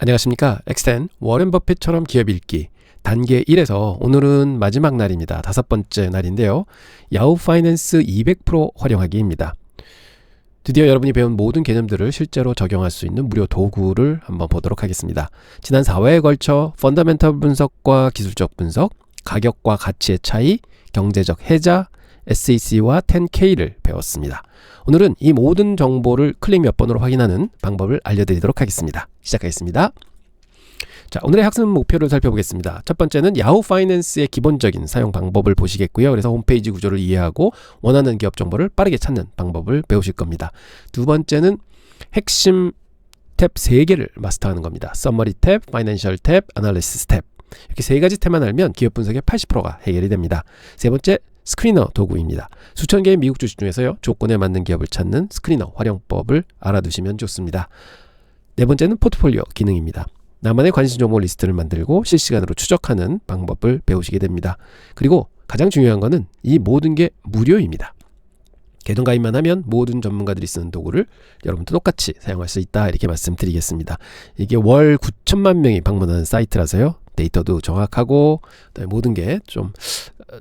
안녕하십니까. 엑스텐 워렌 버핏처럼 기업 읽기 단계 1에서 오늘은 마지막 날입니다. 5번째 날인데요. 야후 파이낸스 200% 활용하기입니다. 드디어 여러분이 배운 모든 개념들을 실제로 적용할 수 있는 무료 도구를 한번 보도록 하겠습니다. 지난 4회에 걸쳐 펀더멘털 분석과 기술적 분석, 가격과 가치의 차이, 경제적 해자, SEC와 10K를 배웠습니다. 오늘은 이 모든 정보를 클릭 몇 번으로 확인하는 방법을 알려드리도록 하겠습니다. 시작하겠습니다. 자, 오늘의 학습 목표를 살펴보겠습니다. 첫 번째는 야후 파이낸스의 기본적인 사용 방법을 보시겠고요. 그래서 홈페이지 구조를 이해하고 원하는 기업 정보를 빠르게 찾는 방법을 배우실 겁니다. 두 번째는 핵심 탭 3개를 마스터하는 겁니다. 서머리 탭, 파이낸셜 탭, 애널리시스 탭. 이렇게 3가지 탭만 알면 기업 분석의 80%가 해결이 됩니다. 세 번째, 스크리너 도구입니다. 수천 개의 미국 주식 중에서요, 조건에 맞는 기업을 찾는 스크리너 활용법을 알아두시면 좋습니다. 네 번째는 포트폴리오 기능입니다. 나만의 관심 종목 리스트를 만들고 실시간으로 추적하는 방법을 배우시게 됩니다. 그리고 가장 중요한 거는 이 모든 게 무료입니다. 계정 가입만 하면 모든 전문가들이 쓰는 도구를 여러분도 똑같이 사용할 수 있다, 이렇게 말씀드리겠습니다. 이게 월 9천만 명이 방문하는 사이트라서요, 데이터도 정확하고 그다음에 모든 게 좀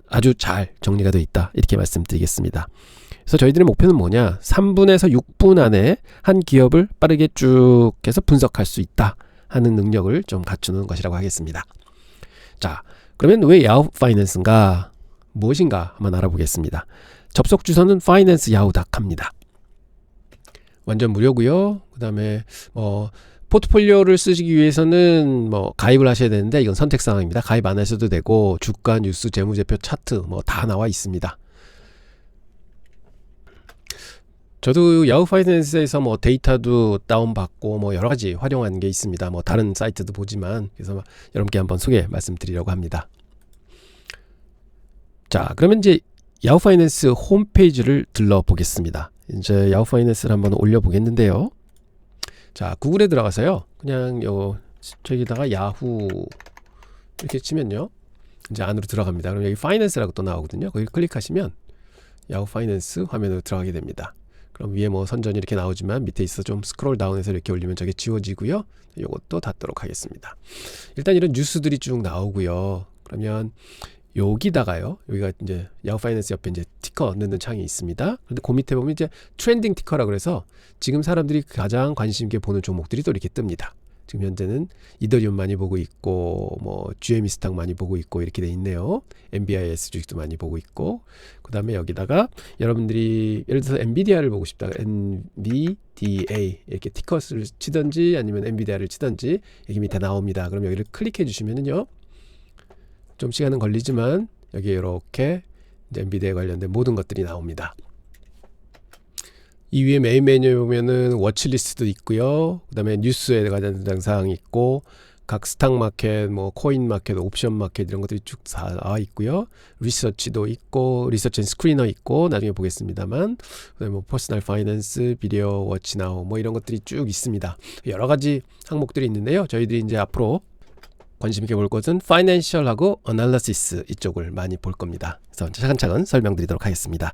아주 잘 정리가 되어 있다, 이렇게 말씀드리겠습니다. 그래서 저희들의 목표는 뭐냐, 3분에서 6분 안에 한 기업을 빠르게 쭉 해서 분석할 수 있다 하는 능력을 좀 갖추는 것이라고 하겠습니다. 자, 그러면 왜 야후 파이낸스인가, 무엇인가 한번 알아보겠습니다. 접속 주소는 financeYahoo.com입니다. 완전 무료고요. 그 다음에 포트폴리오를 쓰시기 위해서는 가입을 하셔야 되는데 이건 선택사항입니다. 가입 안 하셔도 되고 주가, 뉴스, 재무제표, 차트 다 나와 있습니다. 저도 야후 파이낸스에서 데이터도 다운받고 여러가지 활용하는 게 있습니다. 다른 사이트도 보지만, 그래서 여러분께 한번 소개 말씀드리려고 합니다. 자, 그러면 이제 야후 파이낸스 홈페이지를 들러보겠습니다. 이제 야후 파이낸스를 한번 올려보겠는데요. 자, 구글에 들어가서요, 그냥 저기다가 야후 이렇게 치면요, 이제 안으로 들어갑니다. 그럼 여기 파이낸스라고 또 나오거든요. 거기 클릭하시면 야후 파이낸스 화면으로 들어가게 됩니다. 그럼 위에 선전이 이렇게 나오지만 밑에 있어 좀 스크롤 다운해서 이렇게 올리면 저게 지워지고요. 이것도 닫도록 하겠습니다. 일단 이런 뉴스들이 쭉 나오고요. 그러면 여기다가요, 여기가 이제 야후 파이낸스 옆에 이제 티커 넣는 창이 있습니다. 근데 그 밑에 보면 이제 트렌딩 티커라 그래서 지금 사람들이 가장 관심 있게 보는 종목들이 또 이렇게 뜹니다. 지금 현재는 이더리움 많이 보고 있고 GME 스탁 많이 보고 있고 이렇게 돼 있네요. NBIS 주식도 많이 보고 있고, 그 다음에 여기다가 여러분들이 예를 들어서 엔비디아를 보고 싶다, NVDA 이렇게 티커를 치든지 아니면 엔비디아를 치든지 여기 밑에 나옵니다. 그럼 여기를 클릭해 주시면은요, 좀 시간은 걸리지만 여기 이렇게 엔비디아에 관련된 모든 것들이 나옵니다. 이 위에 메인 메뉴에 보면은 워치리스트도 있고요. 그 다음에 뉴스에 관한 사항이 있고, 각 스탁 마켓, 코인 마켓, 옵션 마켓 이런 것들이 쭉 다 나와 있고요. 리서치도 있고, 리서치 앤 스크리너 있고, 나중에 보겠습니다만, 그다음에 퍼스널 파이낸스, 비디오 워치 나우 이런 것들이 쭉 있습니다. 여러 가지 항목들이 있는데요. 저희들이 이제 앞으로 관심 있게 볼 것은 파이낸셜하고 애널리시스 이쪽을 많이 볼 겁니다. 그래서 차근차근 설명드리도록 하겠습니다.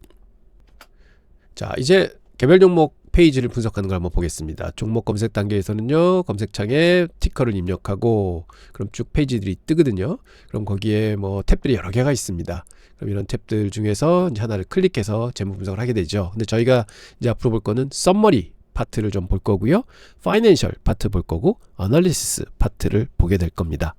자, 이제 개별 종목 페이지를 분석하는 걸 한번 보겠습니다. 종목 검색 단계에서는요, 검색창에 티커를 입력하고 그럼 쭉 페이지들이 뜨거든요. 그럼 거기에 탭들이 여러 개가 있습니다. 그럼 이런 탭들 중에서 이제 하나를 클릭해서 재무 분석을 하게 되죠. 근데 저희가 이제 앞으로 볼 거는 서머리 파트를 좀 볼 거고요, 파이낸셜 파트 볼 거고, 애널리시스 파트를 보게 될 겁니다.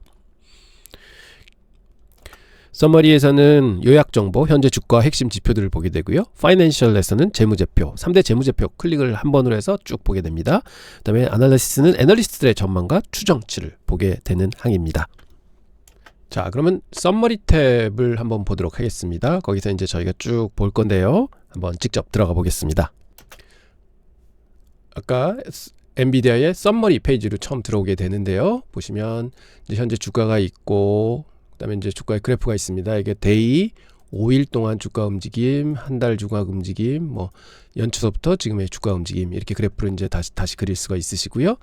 서머리에서는 요약 정보, 현재 주가 핵심 지표들을 보게 되고요. 파이낸셜에서는 재무제표, 3대 재무제표 클릭을 한 번으로 해서 쭉 보게 됩니다. 그 다음에 애널리시스는 애널리스트들의 전망과 추정치를 보게 되는 항입니다. 자, 그러면 서머리 탭을 한번 보도록 하겠습니다. 거기서 이제 저희가 쭉 볼 건데요, 한번 직접 들어가 보겠습니다. 아까 엔비디아의 서머리 페이지로 처음 들어오게 되는데요, 보시면 이제 현재 주가가 있고, 그 다음에 이제 주가의 그래프가 있습니다. 이게 데이, 5일 동안 주가 움직임, 한 달 주가 움직임, 연초서부터 지금의 주가 움직임, 이렇게 그래프를 이제 다시 그릴 수가 있으시고요.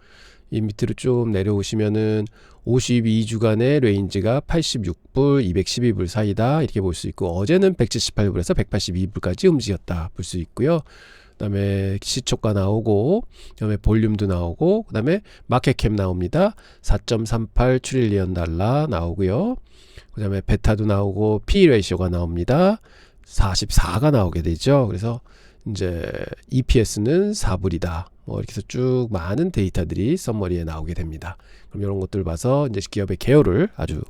이 밑으로 좀 내려오시면은 52주간의 레인지가 86불, 212불 사이다, 이렇게 볼 수 있고, 어제는 178불에서 182불까지 움직였다 볼 수 있고요. 그다음에 시초가 나오고, 그다음에 볼륨도 나오고, 그다음에 마켓캡 나옵니다. 4.38 트릴리언 달러 나오고요. 그다음에 베타도 나오고, P 레이쇼가 나옵니다. 44가 나오게 되죠. 그래서 이제 EPS는 4불이다. 뭐 이렇게 해서 쭉 많은 데이터들이 썸머리에 나오게 됩니다. 그럼 이런 것들 봐서 이제 기업의 개요를 아주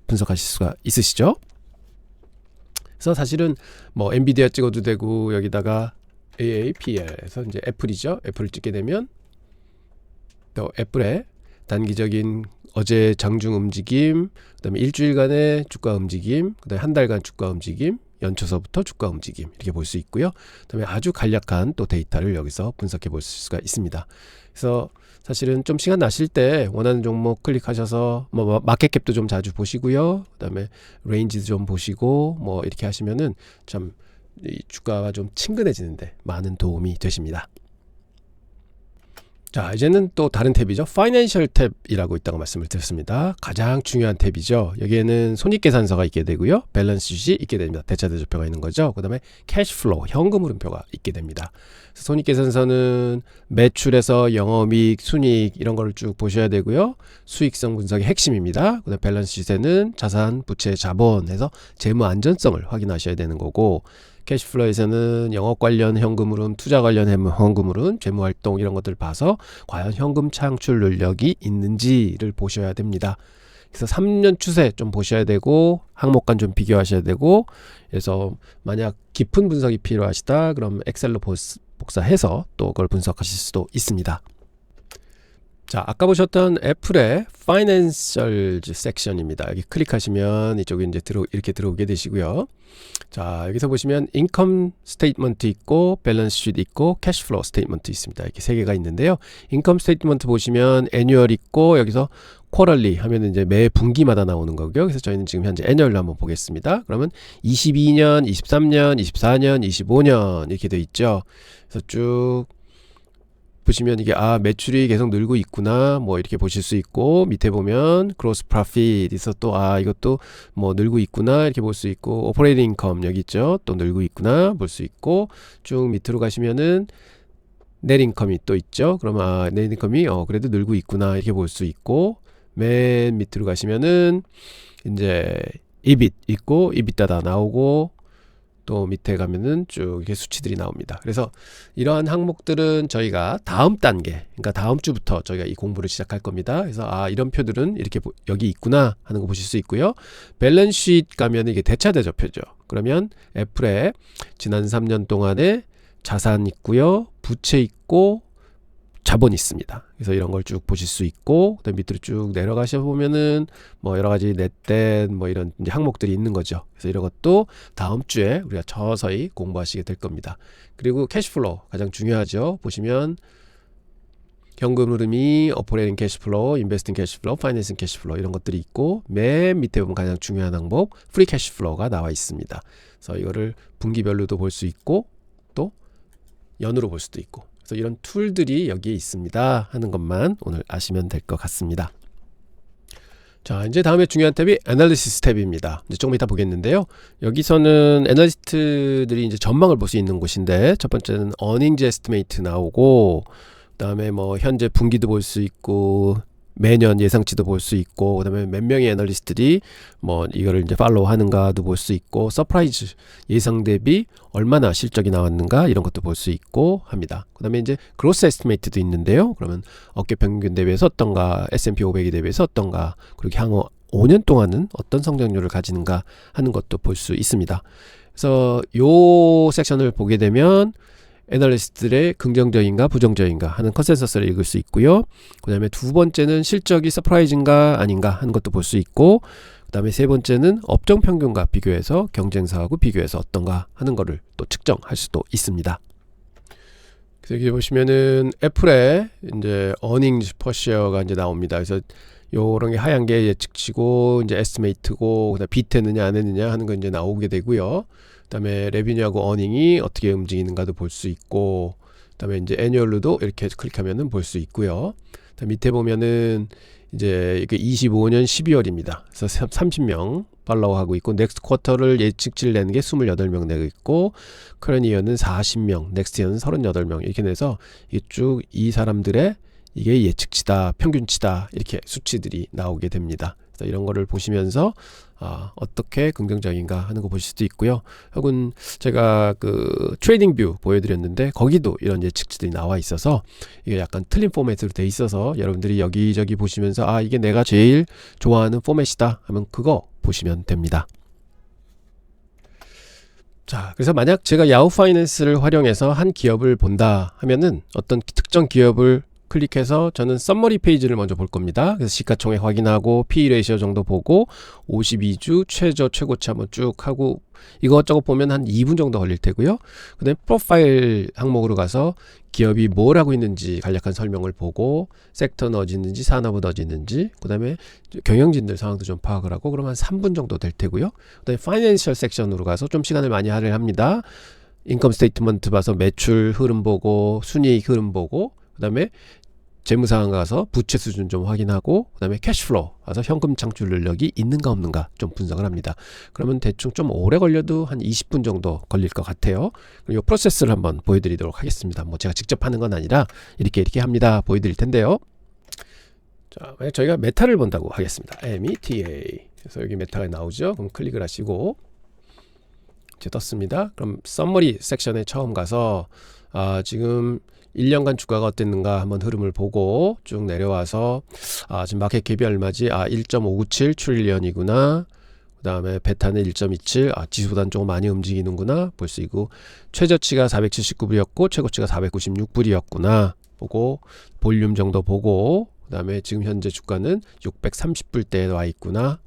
분석하실 수가 있으시죠. 그래서 사실은 뭐 엔비디아 찍어도 되고, 여기다가 AAPL에서 이제 애플이죠. 애플을 찍게 되면 또 애플의 단기적인 어제 장중 움직임, 그다음에 일주일간의 주가 움직임, 그다음에 한 달간 주가 움직임, 연초서부터 주가 움직임 이렇게 볼 수 있고요. 그다음에 아주 간략한 또 데이터를 여기서 분석해 볼 수가 있습니다. 그래서 사실은 좀 시간 나실 때 원하는 종목 클릭하셔서 뭐 마켓캡도 좀 자주 보시고요. 그다음에 레인지도 좀 보시고 뭐 이렇게 하시면은 참 이 주가가 좀 친근해지는데 많은 도움이 되십니다. 자, 이제는 또 다른 탭이죠. 파이낸셜 탭이라고 있다고 말씀을 드렸습니다. 가장 중요한 탭이죠. 여기에는 손익계산서가 있게 되고요. 밸런스 쉿이 있게 됩니다. 대차대조표가 있는 거죠. 그 다음에 캐시플로우, 현금 흐름표가 있게 됩니다. 그래서 손익계산서는 매출에서 영업이익, 순이익 이런 거를 쭉 보셔야 되고요. 수익성 분석의 핵심입니다. 그 다음에 밸런스 쉿에는 자산, 부채, 자본 해서 재무 안전성을 확인하셔야 되는 거고, 캐시플로우에서는 영업 관련 현금 흐름, 투자 관련 현금 흐름, 재무 활동 이런 것들을 봐서 과연 현금 창출 능력이 있는지를 보셔야 됩니다. 그래서 3년 추세 좀 보셔야 되고, 항목 간 좀 비교하셔야 되고, 그래서 만약 깊은 분석이 필요하시다 그럼 엑셀로 복사해서 또 그걸 분석하실 수도 있습니다. 자, 아까 보셨던 애플의 파이낸셜 섹션입니다. 여기 클릭하시면 이쪽에 이제 이렇게 들어오게 되시고요. 자, 여기서 보시면 인컴 스테이트먼트 있고, 밸런스 쉿 있고, 캐시플로우 스테이트먼트 있습니다. 이렇게 세 개가 있는데요. 인컴 스테이트먼트 보시면 애뉴얼 있고, 여기서 쿼럴리 하면 이제 매 분기마다 나오는 거고요. 그래서 저희는 지금 현재 애뉴얼로 한번 보겠습니다. 그러면 22년, 23년, 24년, 25년 이렇게 되어 있죠. 그래서 쭉 보시면 이게 매출이 계속 늘고 있구나 뭐 이렇게 보실 수 있고, 밑에 보면 gross profit에서 또 이것도 뭐 늘고 있구나 이렇게 볼 수 있고, operating income 여기 있죠, 또 늘고 있구나 볼 수 있고, 쭉 밑으로 가시면은 net income이 또 있죠. 그러면 net income이 그래도 늘고 있구나 이렇게 볼 수 있고, 맨 밑으로 가시면은 이제 EBIT 있고, EBITDA 나오고, 또 밑에 가면은 쭉 이렇게 수치들이 나옵니다. 그래서 이러한 항목들은 저희가 다음 단계, 그러니까 다음 주부터 저희가 이 공부를 시작할 겁니다. 그래서 이런 표들은 이렇게 여기 있구나 하는 거 보실 수 있고요. 밸런스 쉿 가면 이게 대차대조표죠. 그러면 애플의 지난 3년 동안에 자산 있고요, 부채 있고, 자본이 있습니다. 그래서 이런 걸 쭉 보실 수 있고, 그다음 밑으로 쭉 내려가셔 보면은 뭐 여러 가지 넷댓 뭐 이런 이제 항목들이 있는 거죠. 그래서 이런 것도 다음 주에 우리가 서서히 공부하시게 될 겁니다. 그리고 캐시플로우 가장 중요하죠. 보시면 현금 흐름이 오퍼레이팅 캐시플로우, 인베스팅 캐시플로우, 파이낸싱 캐시플로우 이런 것들이 있고, 맨 밑에 보면 가장 중요한 항목 프리 캐시플로우가 나와 있습니다. 그래서 이거를 분기별로도 볼 수 있고, 또 연으로 볼 수도 있고, 그래서 이런 툴들이 여기에 있습니다 하는 것만 오늘 아시면 될 것 같습니다. 자, 이제 다음에 중요한 탭이 애널리시스 탭입니다. 이제 조금 이따 보겠는데요. 여기서는 애널리스트들이 이제 전망을 볼 수 있는 곳인데, 첫 번째는 어닝즈 에스티메이트 나오고, 그다음에 뭐 현재 분기도 볼 수 있고, 매년 예상치도 볼 수 있고, 그다음에 몇 명의 애널리스트들이 뭐 이거를 이제 팔로우 하는가도 볼 수 있고, 서프라이즈 예상 대비 얼마나 실적이 나왔는가 이런 것도 볼 수 있고 합니다. 그다음에 이제 그로스 에스티메이트도 있는데요. 그러면 업계 평균 대비해서 어떤가, S&P 500에 대비해서 어떤가, 그리고 향후 5년 동안은 어떤 성장률을 가지는가 하는 것도 볼 수 있습니다. 그래서 요 섹션을 보게 되면 애널리스트들의 긍정적인가 부정적인가 하는 컨센서스를 읽을 수 있고요. 그 다음에 두 번째는 실적이 서프라이즈인가 아닌가 하는 것도 볼 수 있고, 그 다음에 세 번째는 업종 평균과 비교해서 경쟁사하고 비교해서 어떤가 하는 거를 또 측정할 수도 있습니다. 그래서 여기 보시면은 애플의 이제 earnings per share가 이제 나옵니다. 그래서 요런 게 하얀 게 예측치고 이제 에스티메이트고, 그다음 비트했느냐 안 했느냐 하는 거 이제 나오게 되고요. 그다음에 레비뉴하고 어닝이 어떻게 움직이는가도 볼 수 있고, 그다음에 이제 애뉴얼로도 이렇게 클릭하면은 볼 수 있고요. 그다음 밑에 보면은 이제 이게 25년 12월입니다. 그래서 30명 팔로우하고 있고, 넥스트 쿼터를 예측치를 내는 게 28명 내고 있고, 커런 이어는 40명, 넥스트 이어는 38명 이렇게 내서 이게 쭉 이 사람들의 이게 예측치다, 평균치다 이렇게 수치들이 나오게 됩니다. 그래서 이런 거를 보시면서 어떻게 긍정적인가 하는 거 보실 수도 있고요. 혹은 제가 그 트레이딩 뷰 보여드렸는데 거기도 이런 예측치들이 나와 있어서 이게 약간 틀린 포맷으로 돼 있어서 여러분들이 여기저기 보시면서 이게 내가 제일 좋아하는 포맷이다 하면 그거 보시면 됩니다. 자, 그래서 만약 제가 야후 파이낸스를 활용해서 한 기업을 본다 하면은 어떤 특정 기업을 클릭해서 저는 썸머리 페이지를 먼저 볼 겁니다. 그래서 시가총액 확인하고 PE 레이시오 정도 보고 52주 최저 최고치 한번 쭉 하고 이것저것 보면 한 2분 정도 걸릴 테고요. 그 다음에 프로파일 항목으로 가서 기업이 뭘 하고 있는지 간략한 설명을 보고 섹터는 어디 있는지 산업은 어디 있는지 그 다음에 경영진들 상황도 좀 파악을 하고 그러면 한 3분 정도 될 테고요. 그 다음에 파이낸셜 섹션으로 가서 좀 시간을 많이 할애합니다. 인컴 스테이트먼트 봐서 매출 흐름 보고 순이익 흐름 보고 그 다음에 재무상황 가서 부채 수준 좀 확인하고 그 다음에 캐시플로우 가서 현금 창출 능력이 있는가 없는가 좀 분석을 합니다. 그러면 대충 좀 오래 걸려도 한 20분 정도 걸릴 것 같아요. 그럼 이 프로세스를 한번 보여드리도록 하겠습니다. 뭐 제가 직접 하는 건 아니라 이렇게 합니다. 보여드릴 텐데요. 자, 만약 저희가 메타를 본다고 하겠습니다. META. 그래서 여기 메타가 나오죠. 그럼 클릭을 하시고 이제 떴습니다. 그럼 썸머리 섹션에 처음 가서 지금 1년간 주가가 어땠는가 한번 흐름을 보고 쭉 내려와서 지금 마켓 캡이 얼마지? 1.597 트릴리언이구나. 그 다음에 베타는 1.27 지수보다는 조금 많이 움직이는구나 볼 수 있고, 최저치가 479불이었고 최고치가 496불이었구나 보고, 볼륨 정도 보고, 그 다음에 지금 현재 주가는 630불대에 와 있구나,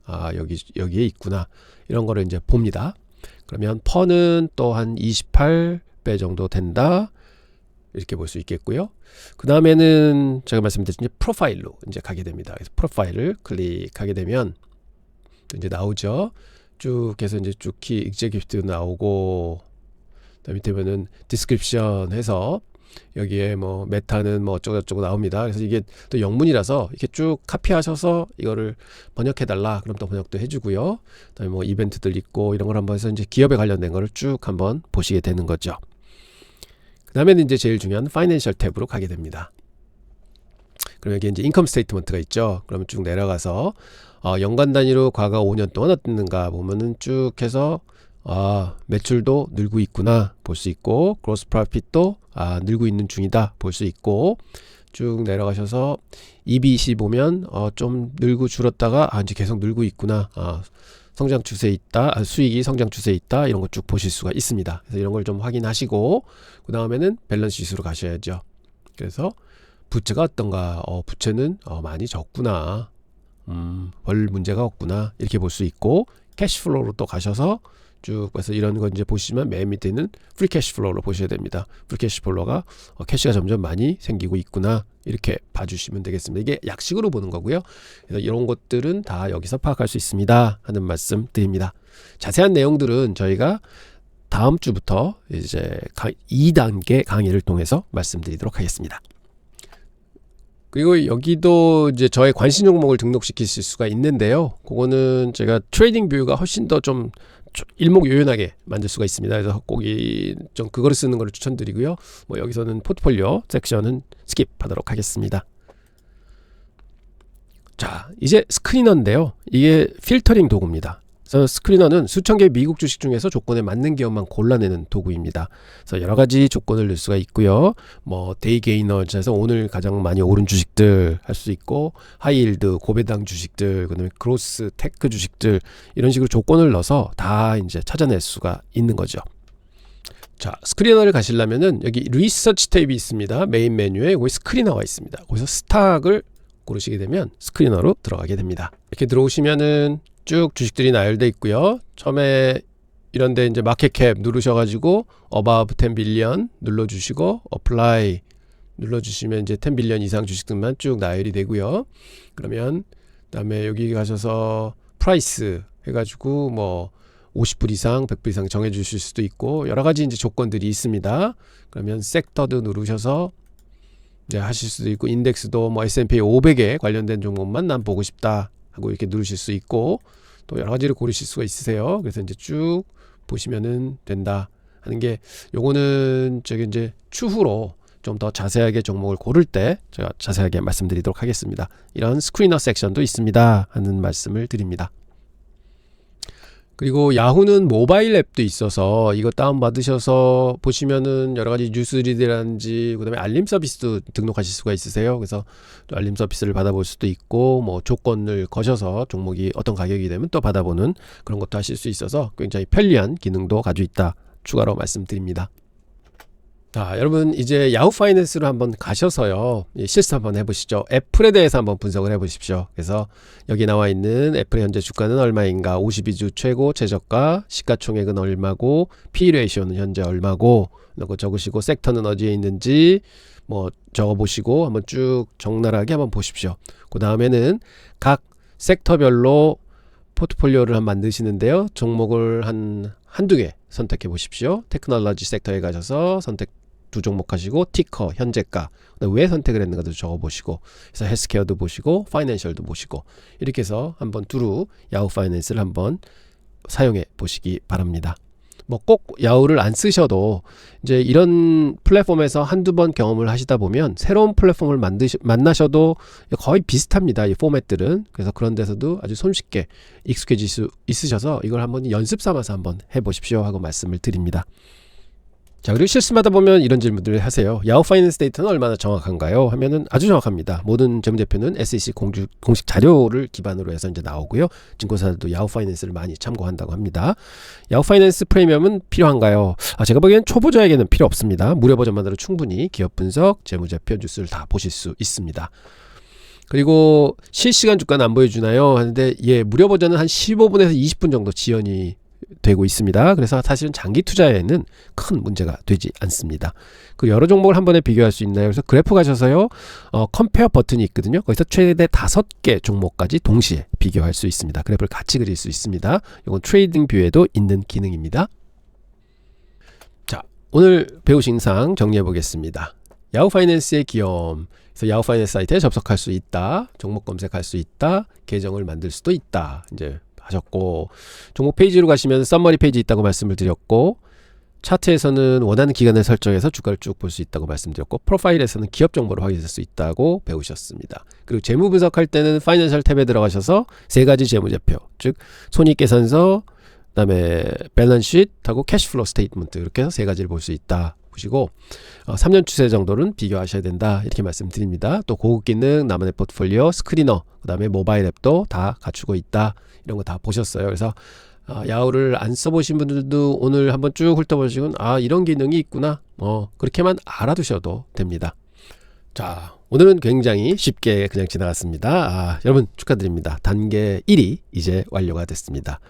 여기에 있구나, 이런 거를 이제 봅니다. 그러면 퍼는 또 한 28배 정도 된다 이렇게 볼 수 있겠고요. 그 다음에는 제가 말씀드린 프로파일로 이제 가게 됩니다. 그래서 프로파일을 클릭하게 되면 또 이제 나오죠. 쭉 해서 이제 쭉 키 익제큐티브 나오고, 그다음 밑에 보면 디스크립션 해서 여기에 뭐 메타는 뭐 어쩌고저쩌고 나옵니다. 그래서 이게 또 영문이라서 이렇게 쭉 카피하셔서 이거를 번역해 달라 그럼 또 번역도 해주고요. 그다음에 뭐 이벤트들 있고 이런 걸 한번 해서 이제 기업에 관련된 거를 쭉 한번 보시게 되는 거죠. 그 다음에는 이제 제일 중요한 파이낸셜 탭으로 가게 됩니다. 그럼 여기 이제 인컴 스테이트먼트가 있죠. 그러면 쭉 내려가서 연간 단위로 과거 5년 동안 어땠는가 보면은 쭉 해서 매출도 늘고 있구나 볼 수 있고, 그로스 프로핏도 늘고 있는 중이다 볼 수 있고, 쭉 내려가셔서 EBC 보면 좀 늘고 줄었다가 이제 계속 늘고 있구나, 성장 추세에 있다, 수익이 성장 추세에 있다, 이런 거 쭉 보실 수가 있습니다. 그래서 이런 걸 좀 확인하시고 그 다음에는 밸런스 시트로 가셔야죠. 그래서 부채가 어떤가, 부채는 많이 적구나, 별 문제가 없구나 이렇게 볼 수 있고, 캐시플로우로 또 가셔서 쭉 해서 이런 거 이제 보시면 맨 밑에는 프리 캐시플로우로 보셔야 됩니다. 프리 캐시플로우가 캐시가 점점 많이 생기고 있구나 이렇게 봐주시면 되겠습니다. 이게 약식으로 보는 거고요. 그래서 이런 것들은 다 여기서 파악할 수 있습니다 하는 말씀 드립니다. 자세한 내용들은 저희가 다음 주부터 이제 2단계 강의를 통해서 말씀드리도록 하겠습니다. 그리고 여기도 이제 저의 관심 종목을 등록시키실 수가 있는데요. 그거는 제가 트레이딩 뷰가 훨씬 더 좀 일목요연하게 만들 수가 있습니다. 그래서 꼭 좀 그거를 쓰는 거를 추천드리고요. 뭐 여기서는 포트폴리오 섹션은 스킵하도록 하겠습니다. 자, 이제 스크리너인데요. 이게 필터링 도구입니다. 그래서 스크리너는 수천 개의 미국 주식 중에서 조건에 맞는 기업만 골라내는 도구입니다. 그래서 여러 가지 조건을 넣을 수가 있고요. 뭐 데이 게이너에서 오늘 가장 많이 오른 주식들 할 수 있고, 하이힐드 고배당 주식들, 그다음에 그로스 테크 주식들, 이런 식으로 조건을 넣어서 다 이제 찾아낼 수가 있는 거죠. 자, 스크리너를 가시려면은 여기 리서치 탭이 있습니다. 메인 메뉴에 거기 스크리너가 있습니다. 거기서 스탁을 고르시게 되면 스크리너로 들어가게 됩니다. 이렇게 들어오시면은 쭉 주식들이 나열돼 있고요. 처음에 이런데 이제 마켓캡 누르셔가지고 above 10 billion 눌러주시고 apply 눌러주시면 이제 10 billion 이상 주식들만 쭉 나열이 되고요. 그러면 그다음에 여기 가셔서 프라이스 해가지고 뭐 50불 이상 100불 이상 정해주실 수도 있고, 여러 가지 이제 조건들이 있습니다. 그러면 섹터도 누르셔서 이제 하실 수도 있고, 인덱스도 뭐 S&P 500에 관련된 종목만 난 보고 싶다 하고 이렇게 누르실 수 있고, 또 여러 가지를 고르실 수가 있으세요. 그래서 이제 쭉 보시면은 된다 하는 게, 요거는 저기 이제 추후로 좀 더 자세하게 종목을 고를 때 제가 자세하게 말씀드리도록 하겠습니다. 이런 스크리너 섹션도 있습니다 하는 말씀을 드립니다. 그리고 야후는 모바일 앱도 있어서 이거 다운받으셔서 보시면은 여러가지 뉴스리드라든지 그 다음에 알림 서비스도 등록하실 수가 있으세요. 그래서 또 알림 서비스를 받아볼 수도 있고, 뭐 조건을 거셔서 종목이 어떤 가격이 되면 또 받아보는 그런 것도 하실 수 있어서 굉장히 편리한 기능도 가지고 있다 추가로 말씀드립니다. 자, 여러분 이제 야후 파이낸스로 한번 가셔서요, 실습 한번 해보시죠. 애플에 대해서 한번 분석을 해보십시오. 그래서 여기 나와 있는 애플의 현재 주가는 얼마인가, 52주 최고 최저가, 시가총액은 얼마고, P/Ratio는 현재 얼마고, 이거 적으시고 섹터는 어디에 있는지 뭐 적어보시고 한번 쭉 적나라하게 한번 보십시오. 그 다음에는 각 섹터별로 포트폴리오를 한번 만드시는데요, 종목을 한두 개 선택해 보십시오. 테크놀로지 섹터에 가셔서 선택 두 종목 하시고, 티커, 현재가, 왜 선택을 했는가도 적어보시고, 그래서 헬스케어도 보시고, 파이낸셜도 보시고, 이렇게 해서 한번 두루 야후 파이낸스를 한번 사용해 보시기 바랍니다. 뭐 꼭 야후를 안 쓰셔도 이제 이런 플랫폼에서 한두 번 경험을 하시다 보면 새로운 플랫폼을 만나셔도 거의 비슷합니다, 이 포맷들은. 그래서 그런 데서도 아주 손쉽게 익숙해질 수 있으셔서 이걸 한번 연습 삼아서 한번 해보십시오 하고 말씀을 드립니다. 자, 그리고 실수마다 보면 이런 질문들을 하세요. 야후 파이낸스 데이터는 얼마나 정확한가요? 하면은 아주 정확합니다. 모든 재무제표는 SEC 공식 자료를 기반으로 해서 이제 나오고요. 증권사들도 야후 파이낸스를 많이 참고한다고 합니다. 야후 파이낸스 프리미엄은 필요한가요? 제가 보기엔 초보자에게는 필요 없습니다. 무료 버전만으로 충분히 기업 분석, 재무제표 뉴스를 다 보실 수 있습니다. 그리고 실시간 주가는 안 보여주나요? 하는데, 예, 무료 버전은 한 15분에서 20분 정도 지연이 되고 있습니다. 그래서 사실은 장기 투자에는 큰 문제가 되지 않습니다. 그 여러 종목을 한 번에 비교할 수 있나요? 그래서 그래프 가셔서요, 컴페어 버튼이 있거든요. 거기서 최대 5개 종목까지 동시에 비교할 수 있습니다. 그래프를 같이 그릴 수 있습니다. 이건 트레이딩 뷰에도 있는 기능입니다. 자, 오늘 배우신 사항 정리해 보겠습니다. 야후 파이낸스의 기업, 그래서 야후 파이낸스 사이트에 접속할 수 있다, 종목 검색할 수 있다, 계정을 만들 수도 있다 이제 하셨고, 종목 페이지로 가시면 썸머리 페이지 있다고 말씀을 드렸고, 차트에서는 원하는 기간을 설정해서 주가를 쭉 볼 수 있다고 말씀드렸고, 프로파일에서는 기업 정보를 확인할 수 있다고 배우셨습니다. 그리고 재무 분석할 때는 파이낸셜 탭에 들어가셔서 세 가지 재무제표, 즉 손익계산서, 그다음에 밸런스시트하고 캐시플로우 스테이트먼트, 이렇게 해서 세 가지를 볼 수 있다 보시고, 3년 추세 정도는 비교하셔야 된다 이렇게 말씀드립니다. 또 고급 기능, 나만의 포트폴리오, 스크리너, 그 다음에 모바일 앱도 다 갖추고 있다, 이런 거 다 보셨어요. 그래서 야후를 안 써보신 분들도 오늘 한번 쭉 훑어보시고, 이런 기능이 있구나, 그렇게만 알아두셔도 됩니다. 자, 오늘은 굉장히 쉽게 그냥 지나갔습니다. 여러분 축하드립니다. 단계 1이 이제 완료가 됐습니다.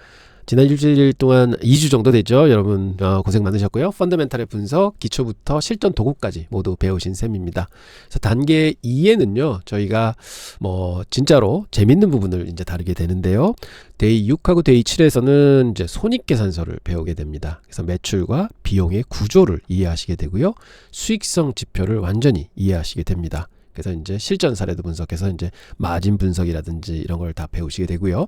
지난 일주일 동안 2주 정도 됐죠. 여러분 고생 많으셨고요. 펀더멘탈의 분석, 기초부터 실전 도구까지 모두 배우신 셈입니다. 그래서 단계 2에는요, 저희가 뭐 진짜로 재밌는 부분을 이제 다루게 되는데요. 데이 6하고 데이 7에서는 이제 손익계산서를 배우게 됩니다. 그래서 매출과 비용의 구조를 이해하시게 되고요. 수익성 지표를 완전히 이해하시게 됩니다. 그래서 이제 실전 사례도 분석해서 이제 마진 분석이라든지 이런 걸 다 배우시게 되고요.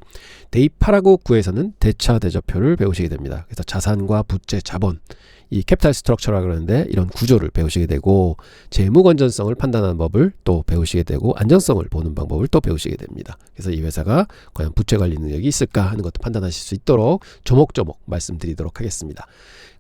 데이 8하고 9에서는 대차 대조표를 배우시게 됩니다. 그래서 자산과 부채, 자본, 이 캐피탈 스트럭처라 그러는데 이런 구조를 배우시게 되고, 재무 건전성을 판단하는 법을 또 배우시게 되고, 안정성을 보는 방법을 또 배우시게 됩니다. 그래서 이 회사가 과연 부채 관리 능력이 있을까 하는 것도 판단하실 수 있도록 조목조목 말씀드리도록 하겠습니다.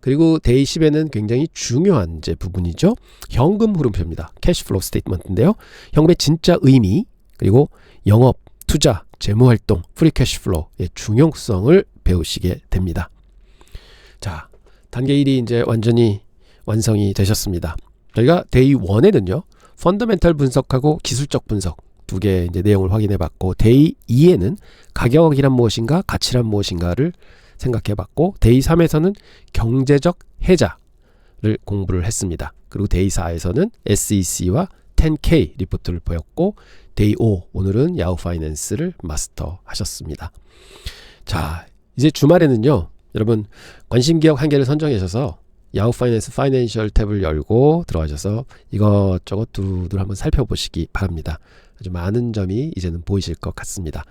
그리고 데이 10에는 굉장히 중요한 이제 부분이죠. 현금 흐름표입니다. 캐시플로우 스테이트먼트인데요. 현금의 진짜 의미, 그리고 영업, 투자, 재무활동, 프리 캐시플로우의 중요성을 배우시게 됩니다. 자, 단계 1이 이제 완전히 완성이 되셨습니다. 저희가 데이 1에는요, 펀더멘탈 분석하고 기술적 분석 두 개 이제 내용을 확인해 봤고, 데이 2에는 가격이란 무엇인가, 가치란 무엇인가를 생각해 봤고, 데이 3에서는 경제적 해자를 공부를 했습니다. 그리고 데이 4에서는 SEC와 10K 리포트를 보였고, 데이 5, 오늘은 야후 파이낸스를 마스터 하셨습니다. 자, 이제 주말에는요, 여러분 관심 기업 한 개를 선정하셔서 야후 파이낸스 파이낸셜 탭을 열고 들어가셔서 이것저것 두루두루 한번 살펴보시기 바랍니다. 아주 많은 점이 이제는 보이실 것 같습니다.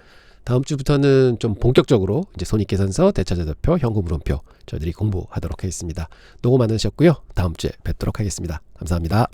다음 주부터는 좀 본격적으로 이제 손익계산서, 대차자료표, 현금흐름표 저희들이 공부하도록 하겠습니다. 노고 많으셨고요. 다음 주에 뵙도록 하겠습니다. 감사합니다.